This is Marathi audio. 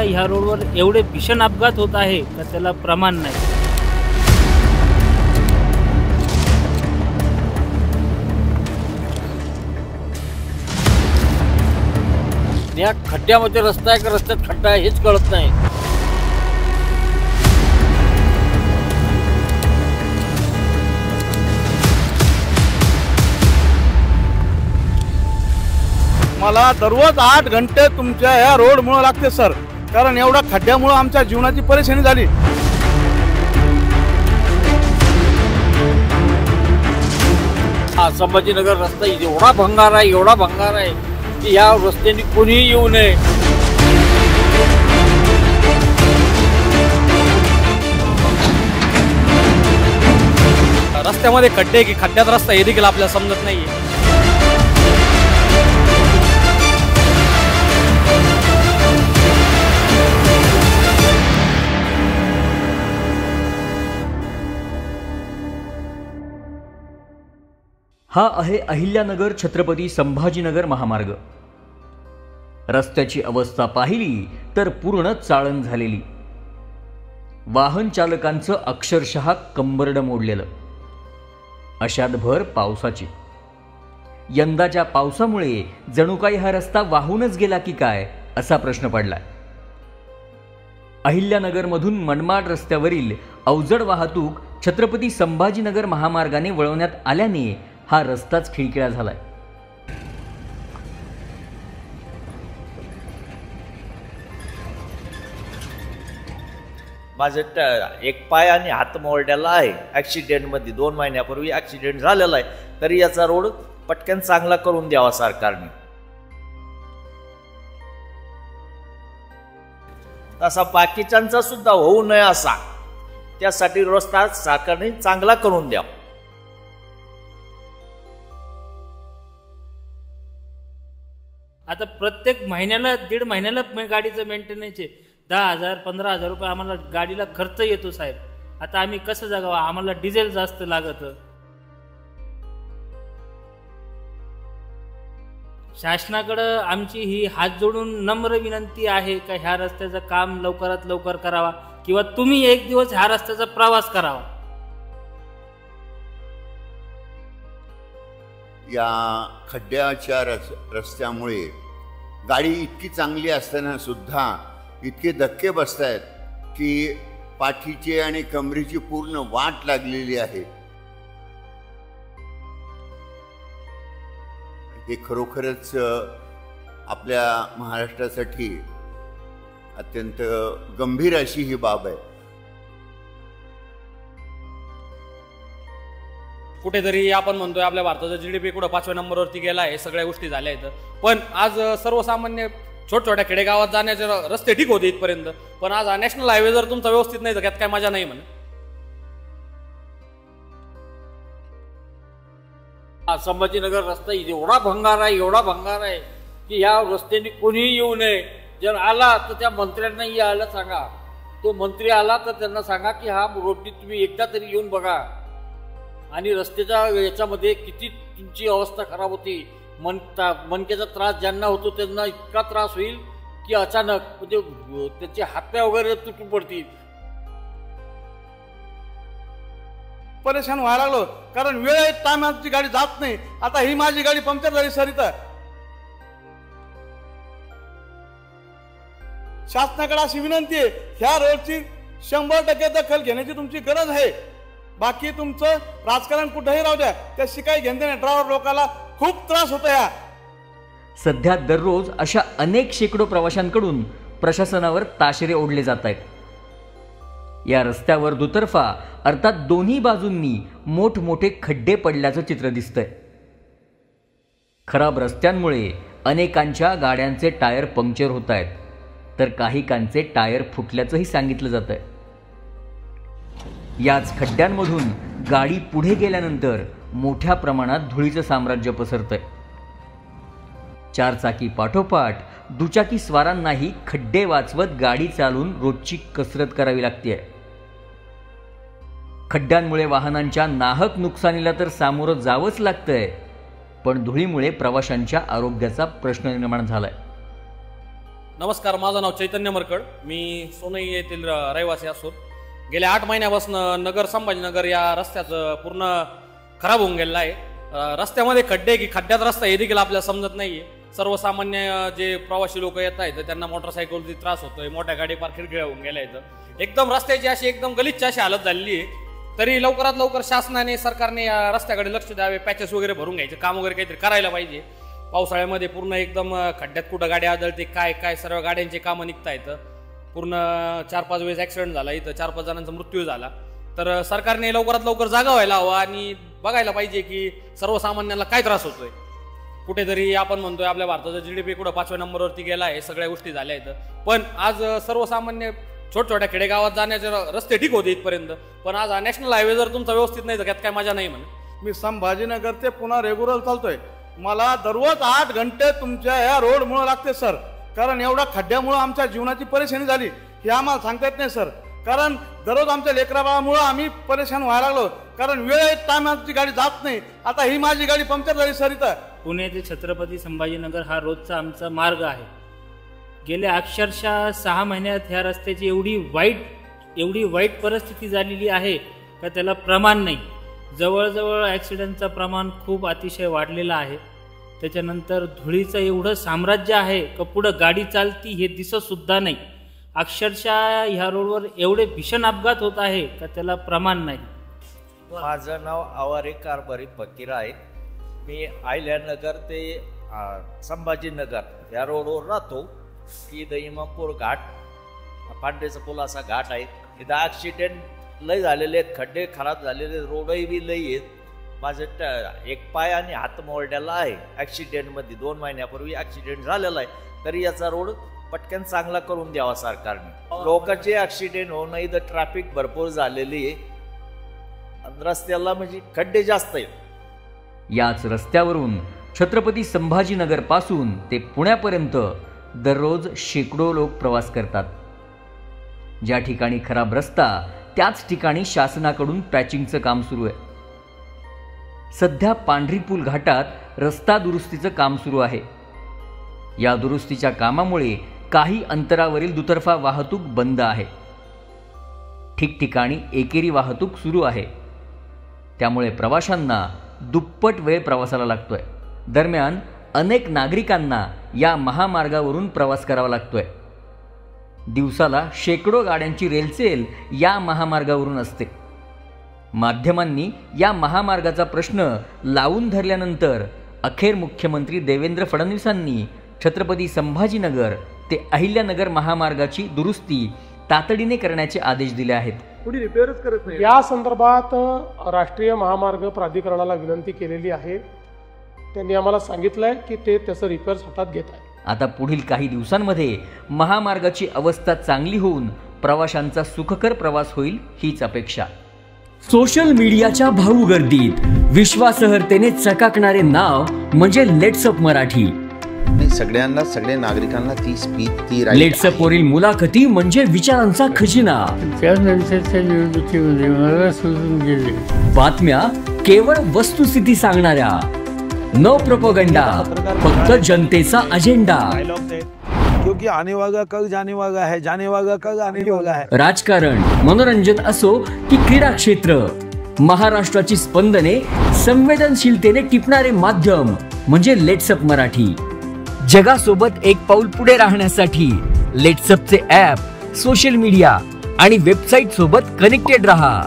ह्या रोडवर एवढे भीषण अपघात होत आहे का त्याला प्रमाण नाही। या खड्ड्यामध्ये रस्ता आहे का रस्त्यात खड्डा आहे हेच कळत नाही। मला दररोज 8 घंटे तुमच्या या रोडमुळे लागते सर, कारण एवढा खड्ड्यामुळे आमच्या जीवनाची परेशानी झाली। हा संभाजीनगर रस्ता एवढा भंगार आहे की या रस्त्याने कोणीही येऊ नये। रस्त्यामध्ये खड्डे की खड्ड्यात रस्ता हे देखील आपल्याला समजत नाहीये। हा आहे अहिल्यानगर छत्रपती संभाजीनगर महामार्ग। रस्त्याची अवस्था पाहिली तर पूर्ण चाळण झालेली, वाहन चालकांचं अक्षरशः कंबरड मोडलेलं। अशात भर पावसाची। यंदाच्या पावसामुळे जणू काही हा रस्ता वाहूनच गेला की काय असा प्रश्न पडलाय। अहिल्यानगरमधून मनमाड रस्त्यावरील अवजड वाहतूक छत्रपती संभाजीनगर महामार्गाने वळवण्यात आल्याने हा रस्ताच खिळखिळा झालाय। माझं एक पाय आणि हात मोडलेला आहे ॲक्सिडेंटमध्ये। 2 महिन्यापूर्वी ॲक्सिडेंट झालेला आहे, तरी याचा रोड पटकन चांगला करून द्यावा सरकारने। तसा बाकीच्यांचा सुद्धा होऊ नये असा, त्यासाठी रस्ता सरकारने चांगला करून द्यावा। आता प्रत्येक महिन्याला 1.5 महिन्याला गाडीचं मेंटेनन्स आहे। 10,000 15,000 रुपये आम्हाला गाडीला खर्च येतो साहेब। आता आम्ही कसं जगावं, आम्हाला डिझेल जास्त लागतं। शासनाकडे आमची ही हात जोडून नम्र विनंती आहे का ह्या रस्त्याचं काम लवकरात लवकर करावा, किंवा तुम्ही एक दिवस ह्या रस्त्याचा प्रवास करावा। या खड्ड्याच्या रस्त्यामुळे गाडी इतकी चांगली असताना सुद्धा इतके धक्के बसतायत की पाठीची आणि कमरेची पूर्ण वाट लागलेली आहे। हे खरोखरच आपल्या महाराष्ट्रासाठी अत्यंत गंभीर अशी ही बाब आहे। कुठेतरी आपण म्हणतोय आपल्या भारताचा GDP कुठं 5व्या नंबरवरती गेला आहे, सगळ्या गोष्टी झाल्या आहेत, पण आज सर्वसामान्य छोट्या खेडेगावात जाण्याचे रस्ते ठीक होते इथपर्यंत, पण आज हा नॅशनल हायवे जर तुमचा व्यवस्थित नाही तर त्यात काय मजा नाही म्हणे। हा संभाजीनगर रस्ता एवढा भंगार आहे की या रस्त्याने कोणीही येऊ नये। जर आला तर त्या मंत्र्यांना यायला सांगा, तो मंत्री आला तर त्यांना सांगा की हा रोडनी तुम्ही एकदा तरी येऊन बघा। आणि रस्त्याच्या याच्यामध्ये किती तुमची अवस्था खराब होती। मणक्याचा त्रास ज्यांना होतो त्यांना इतका त्रास होईल की अचानक म्हणजे त्याचे हातपाय वगैरे तुटून पडतील। परेशान व्हायला लागलो, कारण वेळेत टायमाची गाडी जात नाही। आता ही माझी गाडी पंक्चर झाली सर इथं। शासनाकडे अशी विनंती आहे, ह्या रोडची 100% दखल घेण्याची तुमची गरज आहे। बाकी तुमचं राजकारण कुठेही राहू द्या, त्या शिकाई घेणे ड्रायव्हर लोकांना खूप त्रास होतो। या सध्या दररोज अशा अनेक शेकडो प्रवाशांकडून प्रशासनावर ताशेरे ओढले जात आहेत। या रस्त्यावर दुतर्फा अर्थात दोन्ही बाजूंनी मोठमोठे खड्डे पडल्याचं चित्र दिसतंय। खराब रस्त्यांमुळे अनेकांच्या गाड्यांचे टायर पंक्चर होत आहेत, तर काहीकांचे टायर फुटल्याचंही सांगितलं जातंय। याच खड्ड्यांमधून गाडी पुढे गेल्यानंतर मोठ्या प्रमाणात धुळीचं साम्राज्य पसरतंय। 4 चाकी पाठोपाठ दुचाकी स्वारांनाही खड्डे वाचवत गाडी चालवून रोजची कसरत करावी लागते। खड्ड्यांमुळे वाहनांच्या नाहक नुकसानीला तर सामोरं जावंच लागतंय, पण धुळीमुळे प्रवाशांच्या आरोग्याचा प्रश्न निर्माण झालाय। नमस्कार, माझं नाव चैतन्य मरकड. मी सोनई येथील रहिवासी असून गेल्या 8 महिन्यापासून नगर संभाजीनगर या रस्त्याचं पूर्ण खराब होऊन गेलेला आहे. रस्त्यामध्ये खड्डे की खड्ड्यात रस्ता हे देखील आपल्याला समजत नाहीये. सर्वसामान्य जे प्रवासी लोक येत आहेत त्यांना मोटरसायकलचा त्रास होतोय, मोठ्या गाडी पार खिडखिळ्या होऊन गेल्या आहेत. एकदम रस्त्याची अशी एकदम गलिच्छ अशी हालत झालेली आहे. तरी लवकरात लवकर शासनाने सरकारने या रस्त्याकडे लक्ष द्यावे, पॅचेस वगैरे भरून घ्यायचे, काम वगैरे काहीतरी करायला पाहिजे. पावसाळ्यामध्ये पूर्ण एकदम खड्ड्यात कुठं गाडी आदळते, काय सर्व गाड्यांचे कामं निघता येतं. पूर्ण 4-5 वेळेस ॲक्सिडेंट झाला, इथं 4-5 जणांचा मृत्यू झाला. तर सरकारने लवकरात लवकर जागा व्हायला हवं आणि बघायला पाहिजे की सर्वसामान्यांना काय त्रास होतोय. कुठेतरी आपण म्हणतोय आपल्या भारताचा GDP कुठं 5व्या नंबरवरती गेला आहे, सगळ्या गोष्टी झाल्या आहेत. पण आज सर्वसामान्य छोट्या खेडेगावात जाण्याचे रस्ते ठीक होते इथपर्यंत, पण आज नॅशनल हायवे जर तुमचा व्यवस्थित नाही तर त्यात काय मजा नाही म्हणे. मी संभाजीनगर ते पुन्हा रेग्युलर चालतोय. मला दररोज 8 घंटे तुमच्या या रोडमुळे लागते सर, कारण एवढ्या खड्ड्यामुळे आमच्या जीवनाची परेशानी झाली हे आम्हाला सांगता येत नाही सर. कारण दररोज आमच्या लेकराबाळामुळे आम्ही परेशान व्हायला लागलो, कारण वेळेत टायमाची गाडी जात नाही. आता ही माझी गाडी पंक्चर झाली सर. इथं पुणे ते छत्रपती संभाजीनगर हा रोजचा आमचा मार्ग आहे. गेल्या अक्षरशः 6 महिन्यात ह्या रस्त्याची एवढी वाईट परिस्थिती झालेली आहे का त्याला प्रमाण नाही. जवळजवळ ॲक्सिडेंटचं प्रमाण खूप अतिशय वाढलेलं आहे. त्याच्यानंतर धुळीचं एवढं साम्राज्य आहे का पुढं गाडी चालती हे दिसतसुद्धा नाही. अक्षरशः ह्या रोडवर एवढे भीषण अपघात होत आहे का त्याला प्रमाण नाही. माझं नाव आवारे कारभारी फकीर आहे. मी अहिल्यानगर ते संभाजीनगर या रोडवर राहतो. इथं इमामपूर घाट, पांढरेचा पूल असा घाट आहे. इथं ॲक्सिडेंट लय झालेले आहेत, खड्डे खराब झालेले, रोडही बी लई आहेत. माझं एक पाय आणि हात मोडलेला आहे ॲक्सिडेंटमध्ये. 2 महिन्यापूर्वी ॲक्सिडेंट झालेला आहे. तरी याचा रोड पटकन चांगला करून द्यावा सरकारने. लोकांचे ॲक्सिडेंट होणं, इथं ट्रॅफिक भरपूर झालेली आहे, रस्त्याला म्हणजे खड्डे जास्त आहेत. याच रस्त्यावरून छत्रपती संभाजीनगर पासून ते पुण्यापर्यंत दररोज शेकडो लोक प्रवास करतात. ज्या ठिकाणी खराब रस्ता त्याच ठिकाणी शासनाकडून पॅचिंगचं काम सुरू आहे. सध्या पांढरी पूल घाटात रस्ता दुरुस्तीचं काम सुरू आहे. या दुरुस्तीच्या कामामुळे काही अंतरावरील दुतर्फा वाहतूक बंद आहे. ठिकठिकाणी एकेरी वाहतूक सुरू आहे. त्यामुळे प्रवाशांना दुप्पट वेळ प्रवासाला लागतोय. दरम्यान अनेक नागरिकांना या महामार्गावरून प्रवास करावा लागतोय. दिवसाला शेकडो गाड्यांची रेलचेल या महामार्गावरून असते. माध्यमांनी या महामार्गाचा प्रश्न लावून धरल्यानंतर अखेर मुख्यमंत्री देवेंद्र फडणवीसांनी छत्रपती संभाजीनगर ते अहिल्यानगर महामार्गाची दुरुस्ती तातडीने करण्याचे आदेश दिले आहेत. या संदर्भात राष्ट्रीय महामार्ग प्राधिकरणाला विनंती केलेली आहे. त्यांनी आम्हाला सांगितलंय की ते त्याचं रिपेअर्स हातात घेत आहे. आता पुढील काही दिवसांमध्ये महामार्गाची अवस्था चांगली होऊन प्रवाशांचा सुखकर प्रवास होईल हीच अपेक्षा. सोशल मीडियाच्या भाऊ गर्दीत विश्वासार्हतेने चकाकणारे नाव म्हणजे लेट्सअप मराठी. सगळ्यांना, सगळ्या नागरिकांना ती स्पीच, ती लेट्सअप वरील मुलाखती म्हणजे विचारांचा खजिना. त्यानंतरच्या निवडणुकीमध्ये मला सोडून गेले. बातम्या केवळ वस्तुस्थिती सांगणाऱ्या, न प्रोपोगंडा, फक्त जनतेचा अजेंडा. क्योंकि आने वाला कल जाने वाला है, जाने वाला कल आने वाला है. राजकारण, मनोरंजन असो की क्रीडा क्षेत्र, महाराष्ट्राची स्पंदने संवेदनशीलतेने टिपणारे माध्यम म्हणजे लेट्सअप मराठी. जगासोबत एक पाऊल पुढे राहण्यासाठी लेट्सअपचे ॲप, सोशल मीडिया आणि वेबसाईट सोबत कनेक्टेड रहा.